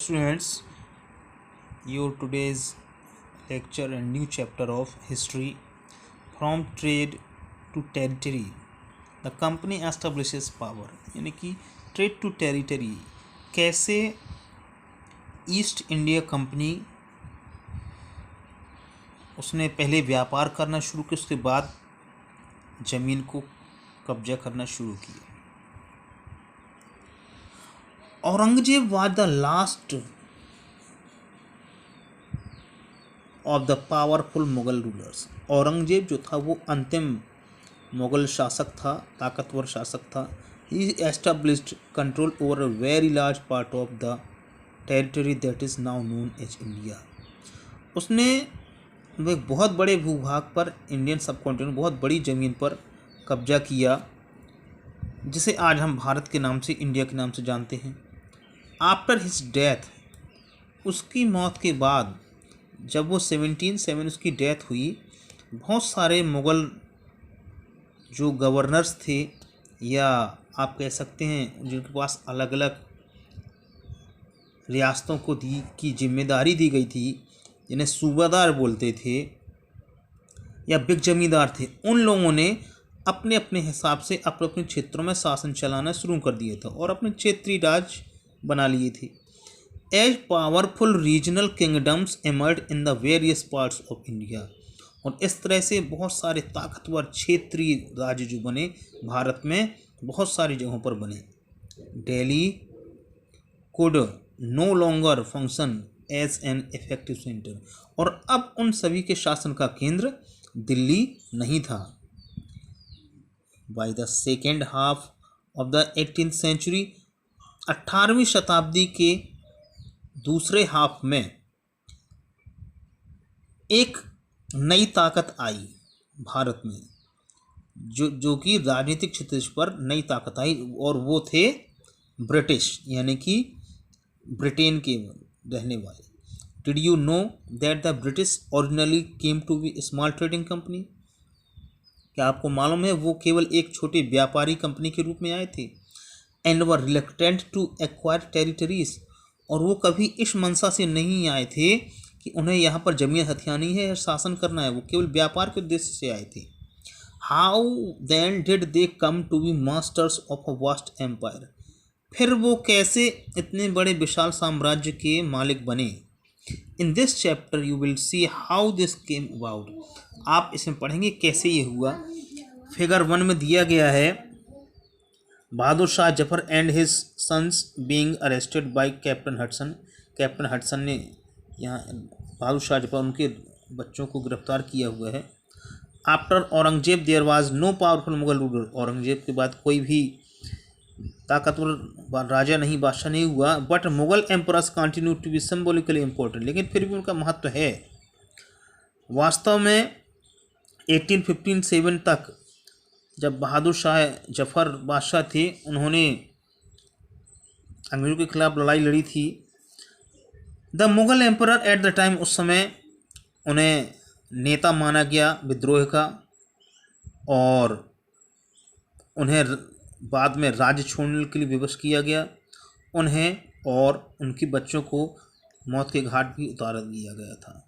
Students, your today's lecture and new chapter of history from trade to territory. The company establishes power यानी कि trade to territory कैसे east India company उसने पहले व्यापार करना शुरू किया, उसके बाद ज़मीन को कब्जा करना शुरू किया. Aurangzeb was the last of the powerful Mughal rulers. Aurangzeb जो था वो अंतिम मुगल शासक था, ताकतवर शासक था. He established control over a very large part of the territory that is now known as India. उसने एक बहुत बड़े भूभाग पर, इंडियन सब कॉन्टिनेंट, बहुत बड़ी ज़मीन पर कब्जा किया, जिसे आज हम भारत के नाम से, इंडिया के नाम से जानते हैं. आफ्टर हिज डेथ, उसकी मौत के बाद, जब वो 1707 उसकी डेथ हुई, बहुत सारे मुग़ल जो गवर्नर्स थे, या आप कह सकते हैं जिनके पास अलग अलग रियासतों को की जिम्मेदारी दी गई थी, जिन्हें सूबादार बोलते थे या बिग जमींदार थे, उन लोगों ने अपने अपने हिसाब से अपने अपने क्षेत्रों में शासन चलाना शुरू कर दिया था और अपने क्षेत्रीय राज बना लिए थे. As powerful regional kingdoms emerged in the various parts of India. और इस तरह से बहुत सारे ताकतवर क्षेत्रीय राज्य जो बने भारत में, बहुत सारी जगहों पर बने. Delhi could no longer function as an effective centre. और अब उन सभी के शासन का केंद्र दिल्ली नहीं था. By the second half of the 18th century, 18वीं शताब्दी के दूसरे हाफ में एक नई ताकत आई भारत में, जो कि राजनीतिक क्षेत्र पर नई ताकत आई, और वो थे ब्रिटिश, यानी कि ब्रिटेन के रहने वाले. Did you know that the British originally came to be small trading company? क्या आपको मालूम है वो केवल एक छोटी व्यापारी कंपनी के रूप में आए थे. And were reluctant to acquire territories. और वो कभी इस मंशा से नहीं आए थे कि उन्हें यहाँ पर जमीन हथियानी है या शासन करना है, वो केवल व्यापार के उद्देश्य से आए थे. How then did they come to be masters of a vast empire? फिर वो कैसे इतने बड़े विशाल साम्राज्य के मालिक बने? In this chapter you will see how this came about. आप इसमें पढ़ेंगे कैसे ये हुआ. फिगर 1 में दिया गया है, Bahadur Shah Zafar and his sons being arrested by captain Hudson. Captain Hudson ने यहाँ बहादुर शाह जफर, उनके बच्चों को गिरफ्तार किया हुआ है. After Aurangzeb there was no powerful Mughal ruler. Aurangzeb के बाद कोई भी ताकतवर राजा नहीं, बादशाह नहीं हुआ. But Mughal emperors continue to be symbolically important. लेकिन फिर भी उनका महत्व है. वास्तव में 1857 तक जब बहादुर शाह जफर बादशाह थे, उन्होंने अंग्रेज़ों के खिलाफ लड़ाई लड़ी थी. The Mughal emperor at the time, उस समय उन्हें नेता माना गया विद्रोह का, और उन्हें बाद में राज्य छोड़ने के लिए विवश किया गया. उन्हें और उनके बच्चों को मौत के घाट भी उतार दिया गया था.